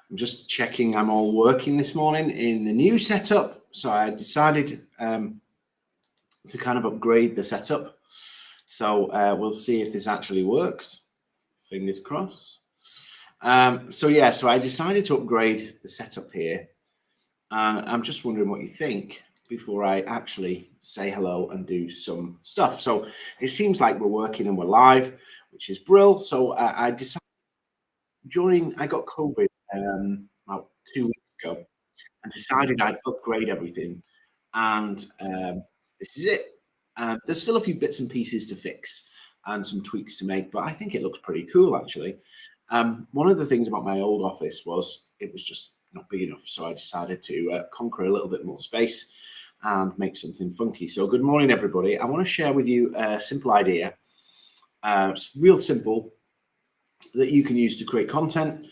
I'm just checking I'm all working this morning in the new setup. So I decided to kind of upgrade the setup. So we'll see if this actually works. Fingers crossed. So I decided to upgrade the setup here. And I'm just wondering what you think before I actually say hello and do some stuff. So it seems like we're working and we're live, which is brilliant. So I decided I got COVID about 2 weeks ago and decided I'd upgrade everything. And this is it. There's still a few bits and pieces to fix and some tweaks to make, but I think it looks pretty cool actually. One of the things about my old office was it was just not big enough, so I decided to conquer a little bit more space and make something funky. So good morning, everybody. I want to share with you a simple idea. It's real simple that you can use to create content.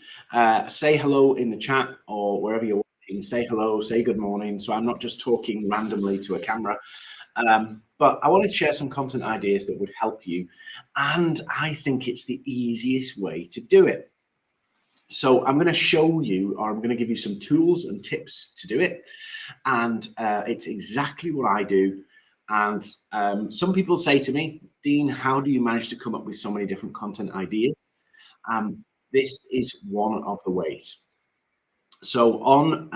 Say hello in the chat or wherever you're watching. Say hello, say good morning. So I'm not just talking randomly to a camera. But I wanted to share some content ideas that would help you. And I think it's the easiest way to do it. So I'm going to show you, or I'm going to give you some tools and tips to do it. And it's exactly what I do. And some people say to me, Dean, how do you manage to come up with so many different content ideas? This is one of the ways. So on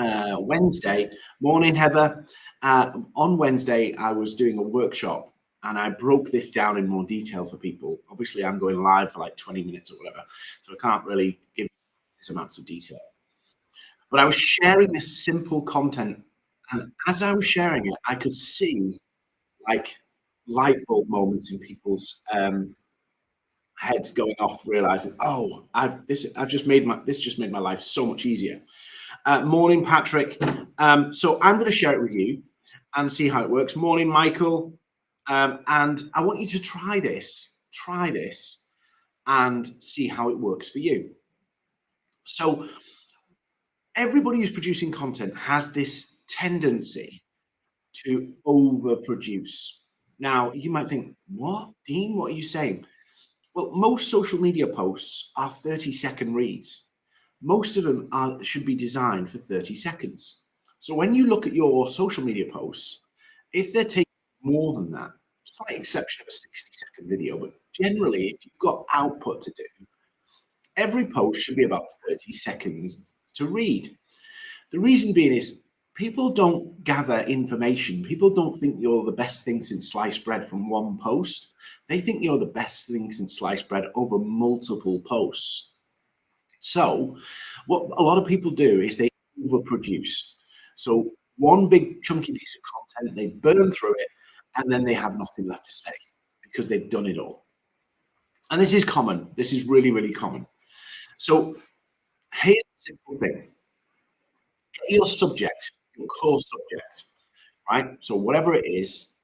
Wednesday morning, Heather, on Wednesday, I was doing a workshop and I broke this down in more detail for people. Obviously, I'm going live for like 20 minutes or whatever, so I can't really give these amounts of detail. But I was sharing this simple content, and as I was sharing it, I could see like light bulb moments in people's heads going off, realizing, oh, this just made my life so much easier. Morning, Patrick. So I'm going to share it with you and see how it works. Morning, Michael. And I want you to try this and see how it works for you. So everybody who's producing content has this tendency to overproduce. Now, you might think, what, Dean, what are you saying? Well, most social media posts are 30-second reads. Most of them should be designed for 30 seconds. So when you look at your social media posts, if they're taking more than that, slight exception of a 60-second video, but generally, if you've got output to do, every post should be about 30 seconds to read. The reason being is people don't gather information. People don't think you're the best thing since sliced bread from one post. They think you're the best thing since sliced bread over multiple posts. So what a lot of people do is they overproduce. So one big chunky piece of content, they burn through it, and then they have nothing left to say because they've done it all. And this is common. This is really, really common. So here's the simple thing. Get your subject, your core subject, right? So whatever it is,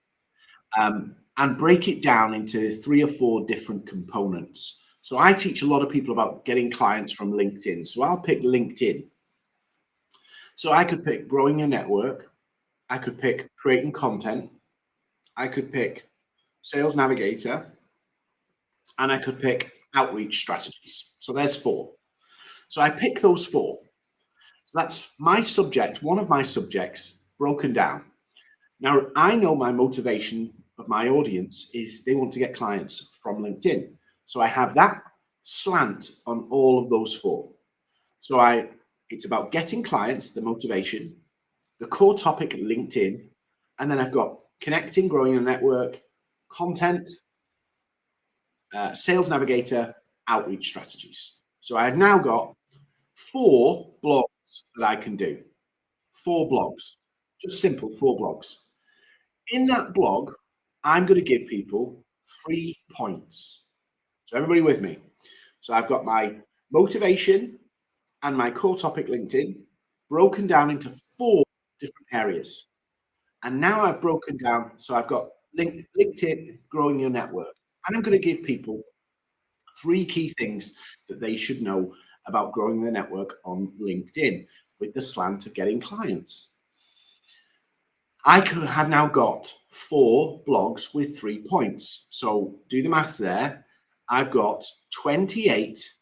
and break it down into 3 or 4 different components. So I teach a lot of people about getting clients from LinkedIn. So I'll pick LinkedIn. So I could pick growing your network. I could pick creating content. I could pick Sales Navigator. And I could pick outreach strategies. So there's 4. So I pick those 4. So that's my subject, one of my subjects broken down. Now, I know my motivation of my audience is they want to get clients from LinkedIn. So I have that slant on all of those 4. So it's about getting clients, the motivation, the core topic, LinkedIn, and then I've got connecting, growing a network, content, Sales Navigator, outreach strategies. So I've now got 4 blogs that I can do. 4 blogs, just simple 4 blogs. In that blog, I'm going to give people 3 points. So everybody with me? So I've got my motivation and my core topic LinkedIn broken down into 4 different areas. And now I've broken down, so I've got LinkedIn, growing your network. And I'm going to give people 3 key things that they should know about growing their network on LinkedIn with the slant of getting clients. I have now got 4 blogs with 3 points. So do the maths there. I've got 28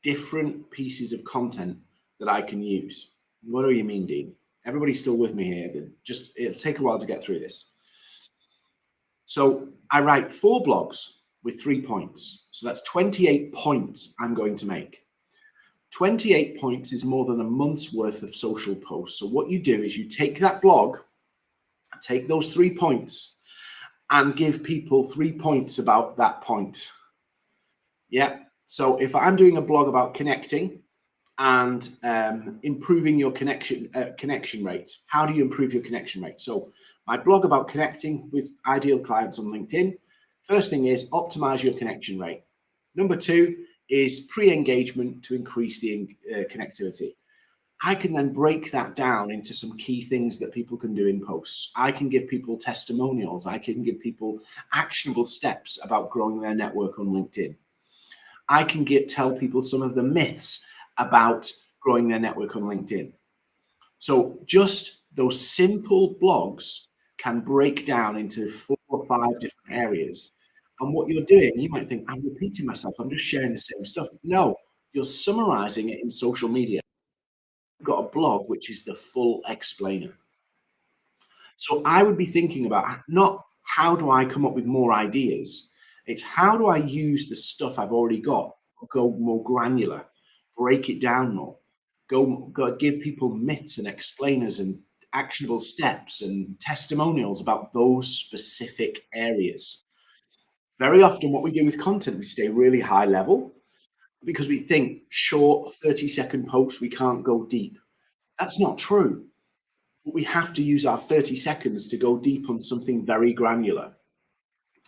different pieces of content that I can use. What do you mean, Dean? Everybody's still with me here. It'll take a while to get through this. So I write 4 blogs with 3 points. So that's 28 points I'm going to make. 28 points is more than a month's worth of social posts. So what you do is you take that blog, take those 3 points, and give people 3 points about that point. Yeah. So if I'm doing a blog about connecting and improving your connection rate, how do you improve your connection rate? So my blog about connecting with ideal clients on LinkedIn. First thing is optimize your connection rate. Number 2 is pre-engagement to increase the connectivity. I can then break that down into some key things that people can do in posts. I can give people testimonials. I can give people actionable steps about growing their network on LinkedIn. I can tell people some of the myths about growing their network on LinkedIn. So just those simple blogs can break down into 4 or 5 different areas. And what you're doing, you might think, I'm repeating myself, I'm just sharing the same stuff. No, you're summarizing it in social media. You've got a blog, which is the full explainer. So I would be thinking about not how do I come up with more ideas, it's how do I use the stuff I've already got, go more granular, break it down more, go give people myths and explainers and actionable steps and testimonials about those specific areas. Very often what we do with content, we stay really high level because we think short 30-second posts, we can't go deep. That's not true. But we have to use our 30 seconds to go deep on something very granular.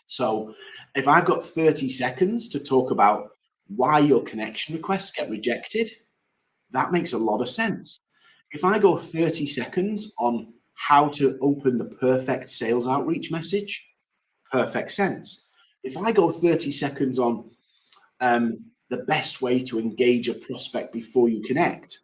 So if I've got 30 seconds to talk about why your connection requests get rejected, that makes a lot of sense. If I go 30 seconds on how to open the perfect sales outreach message, perfect sense. If I go 30 seconds on the best way to engage a prospect before you connect,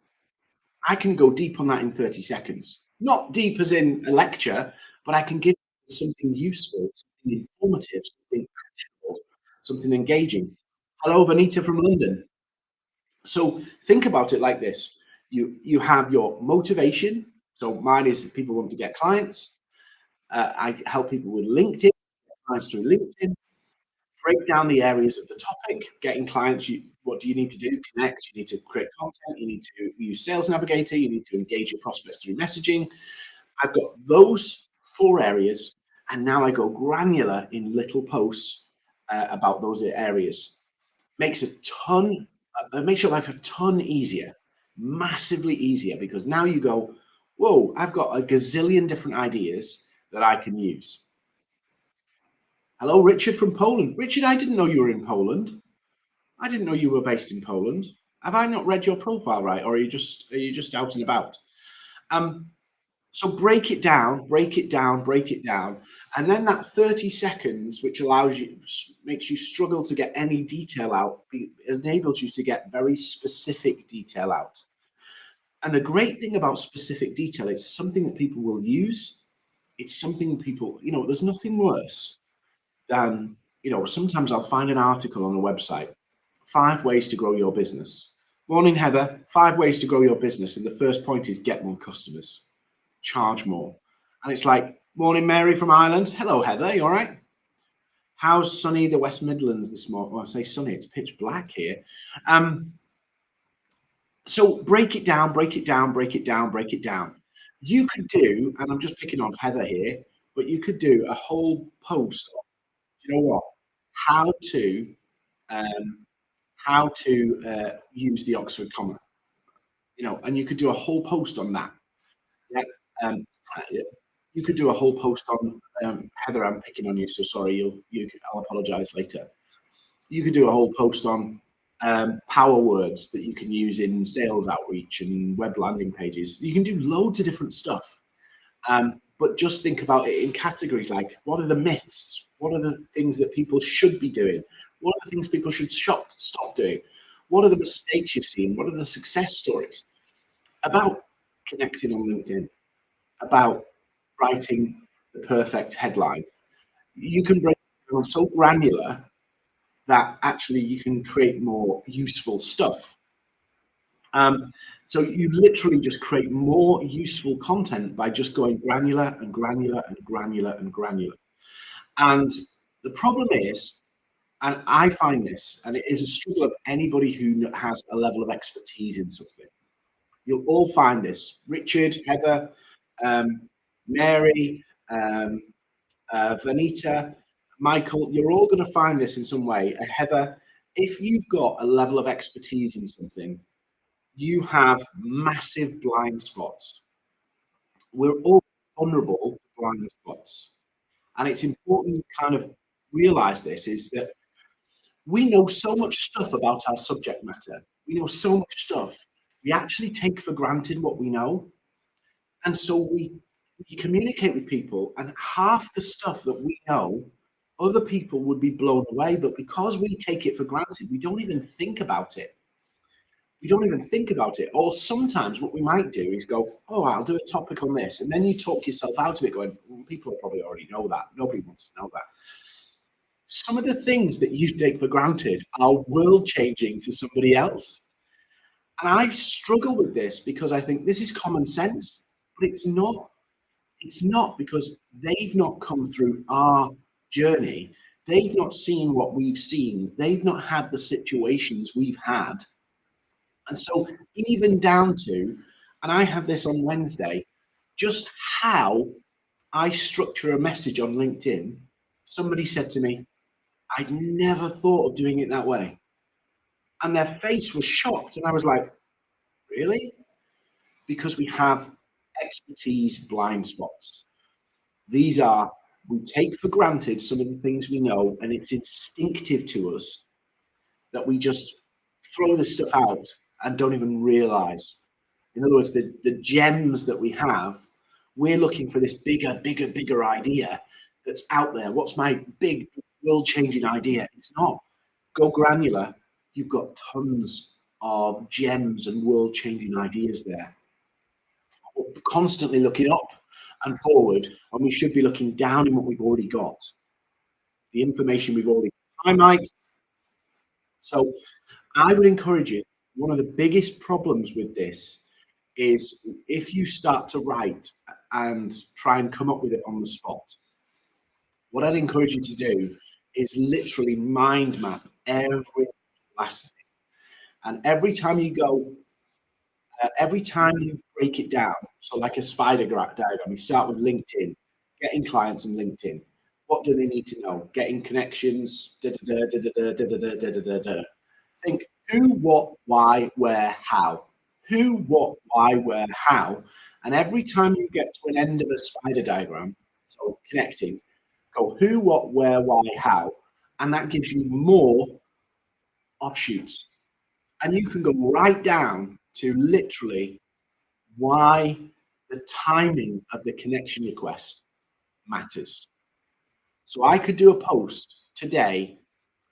I can go deep on that in 30 seconds. Not deep as in a lecture, but I can give something useful, something informative, something actionable, something engaging. Hello, Vanita from London. So think about it like this. You have your motivation. So mine is people want to get clients. I help people with LinkedIn, clients through LinkedIn. Break down the areas of the topic, getting clients. What do you need to do? Connect. You need to create content. You need to use Sales Navigator. You need to engage your prospects through messaging. I've got those 4 areas, and now I go granular in little posts about those areas. Makes your life a ton easier, massively easier, because now you go, whoa, I've got a gazillion different ideas that I can use. Hello, Richard from Poland. Richard, I didn't know you were in Poland. I didn't know you were based in Poland. Have I not read your profile right, or are you just out and about? So break it down, break it down, break it down, and then that 30 seconds, which makes you struggle to get any detail out, enables you to get very specific detail out. And the great thing about specific detail, it's something that people will use. It's something people, there's nothing worse than, sometimes I'll find an article on a website, 5 ways to grow your business. Morning, Heather, 5 ways to grow your business. And the first point is get more customers, charge more. And it's like, morning, Mary from Ireland. Hello, Heather, you all right? How's sunny the West Midlands this morning? Well, I say sunny, it's pitch black here. So break it down, break it down, break it down, break it down. You could do, and I'm just picking on Heather here, but you could do a whole post on, you know what, how to use the Oxford comma, and you could do a whole post on that. Yeah. You could do a whole post on Heather. I'm picking on you, so sorry. I'll apologize later. You could do a whole post on power words that you can use in sales outreach and web landing pages. You can do loads of different stuff, but just think about it in categories like, what are the myths? What are the things that people should be doing? What are the things people should stop doing? What are the mistakes you've seen? What are the success stories about connecting on LinkedIn, about writing the perfect headline? You can break it down so granular that actually you can create more useful stuff. So you literally just create more useful content by just going granular and granular and granular and granular. And the problem is, and I find this, and it is a struggle of anybody who has a level of expertise in something. You'll all find this. Richard, Heather, Mary, Vanita, Michael, you're all going to find this in some way. Heather, if you've got a level of expertise in something, you have massive blind spots. We're all vulnerable to blind spots. And it's important to kind of realize this is that we know so much stuff about our subject matter. We know so much stuff. We actually take for granted what we know. And so we communicate with people, and half the stuff that we know, other people would be blown away. But because we take it for granted, we don't even think about it. We don't even think about it. Or sometimes what we might do is go, oh, I'll do a topic on this. And then you talk yourself out of it going, well, people probably already know that. Nobody wants to know that. Some of the things that you take for granted are world changing to somebody else. And I struggle with this because I think this is common sense, but it's not. It's not, because they've not come through our journey. They've not seen what we've seen. They've not had the situations we've had. And so even down to, and I had this on Wednesday, just how I structure a message on LinkedIn. Somebody said to me, I'd never thought of doing it that way. And their face was shocked. And I was like, really? Because we have expertise blind spots. These are, we take for granted some of the things we know, and it's instinctive to us that we just throw this stuff out and don't even realize. In other words, the gems that we have, we're looking for this bigger idea that's out there. What's my big world-changing idea? It's not. Go granular. You've got tons of gems and world-changing ideas there. We're constantly looking up and forward, and we should be looking down in what we've already got. The information we've already got. Hi, Mike. So I would encourage you, one of the biggest problems with this is if you start to write and try and come up with it on the spot, what I'd encourage you to do is literally mind map every last thing. And every time you go, every time you break it down, so like a spider diagram, you start with LinkedIn, getting clients in LinkedIn. What do they need to know? Getting connections, Think who, what, why, where, how. Who, what, why, where, how. And every time you get to an end of a spider diagram, so connecting, go who, what, where, why, how. And that gives you more offshoots. And you can go right down to literally why the timing of the connection request matters. So I could do a post today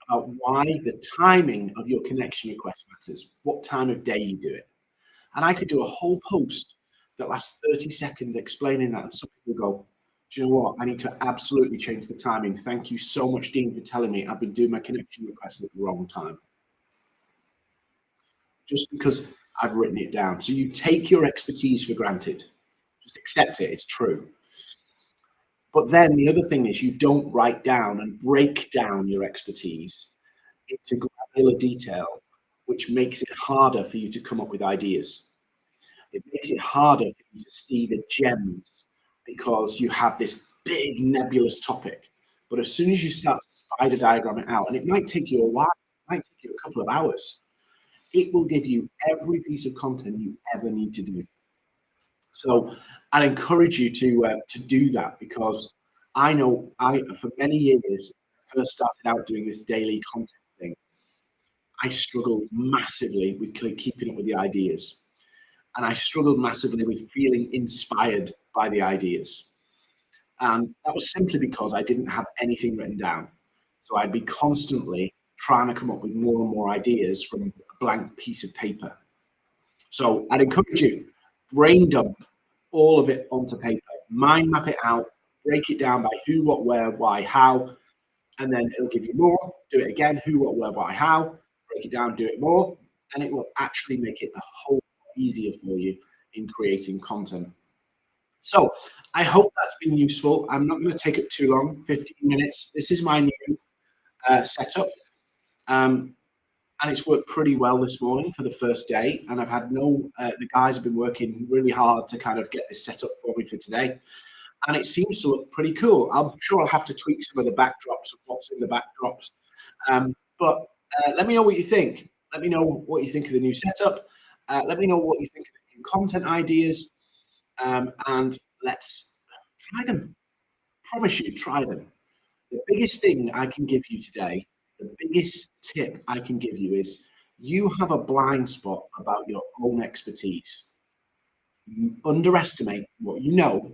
about why the timing of your connection request matters, what time of day you do it. And I could do a whole post that lasts 30 seconds explaining that. And some people go, do you know what? I need to absolutely change the timing. Thank you so much, Dean, for telling me I've been doing my connection request at the wrong time. Just because I've written it down. So you take your expertise for granted. Just accept it. It's true. But then the other thing is you don't write down and break down your expertise into granular detail, which makes it harder for you to come up with ideas. It makes it harder for you to see the gems because you have this big nebulous topic. But as soon as you start to spider diagram it out, and it might take you a while, it might take you a couple of hours, it will give you every piece of content you ever need to do. So I'd encourage you to do that, because I know for many years, first started out doing this daily content thing, I struggled massively with keeping up with the ideas. And I struggled massively with feeling inspired by the ideas. And that was simply because I didn't have anything written down. So I'd be constantly trying to come up with more and more ideas from a blank piece of paper. So I'd encourage you, brain dump all of it onto paper, mind map it out, break it down by who, what, where, why, how, and then it'll give you more. Do it again, who, what, where, why, how, break it down, do it more. and it will actually make it a whole lot easier for you in creating content. So I hope that's been useful. I'm not going to take it too long, 15 minutes. This is my new setup. And it's worked pretty well this morning for the first day. And I've had the guys have been working really hard to kind of get this set up for me for today. And it seems to look pretty cool. I'm sure I'll have to tweak some of the backdrops of what's in the backdrops. But let me know what you think. Let me know what you think of the new setup. Let me know what you think of the new content ideas. And let's try them. Promise you, try them. The biggest thing I can give you today, the biggest tip I can give you is you have a blind spot about your own expertise. You underestimate what you know.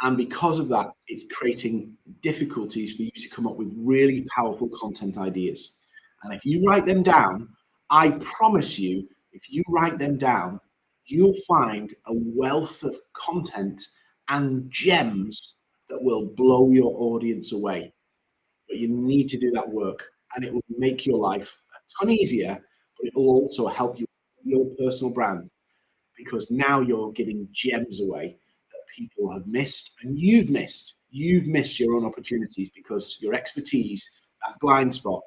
And because of that, it's creating difficulties for you to come up with really powerful content ideas. And if you write them down, I promise you, if you write them down, you'll find a wealth of content and gems that will blow your audience away. But you need to do that work, and it will make your life a ton easier, but it will also help you with your personal brand, because now you're giving gems away that people have missed, and you've missed your own opportunities because your expertise, that blind spot,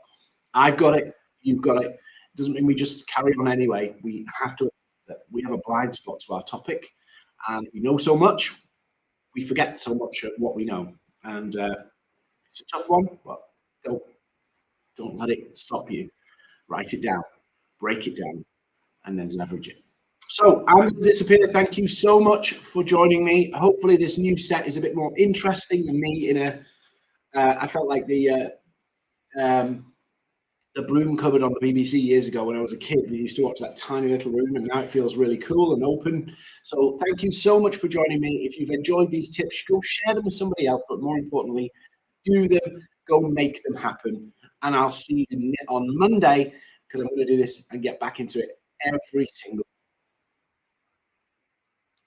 I've got it, you've got it. Doesn't mean we just carry on anyway. We have to, we have a blind spot to our topic, and we know so much, we forget so much of what we know. And it's a tough one, but don't let it stop you. Write it down, break it down, and then leverage it. So I'm going to disappear. Thank you so much for joining me. Hopefully this new set is a bit more interesting than me I felt like the broom cupboard on the BBC years ago when I was a kid. We used to watch that tiny little room, and now it feels really cool and open. So thank you so much for joining me. If you've enjoyed these tips, go share them with somebody else, but more importantly, do them, go make them happen. And I'll see you on Monday, because I'm going to do this and get back into it every single